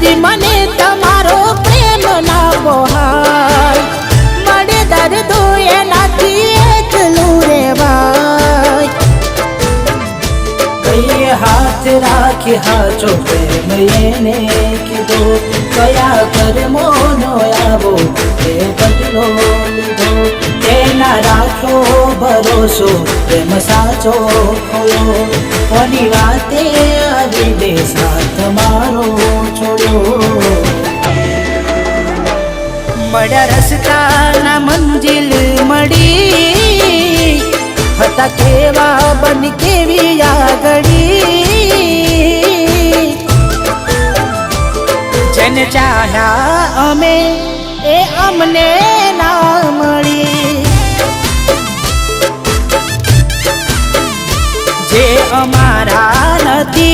કરી મને તમારો પ્રેમ ના બહાય મળે દર્દ એનાથી એકલું રેવાય કઈએ હાથ રાખી હાચો પ્રેમ એને કીધો કયા કર્મોનો આવો એ બદલો લીધો એના રાખ્યો ભરોસો પ્રેમ સાચો ખોયો કોની વાતે આવી દે સાથ મારો છોડ્યો મળ્યા રસ્તાના મંજિલ મળી હતા કેવા બન કેવી આગળી જેને ચાહ્યા અમે એ અમને ના મળી જે અમારા નથી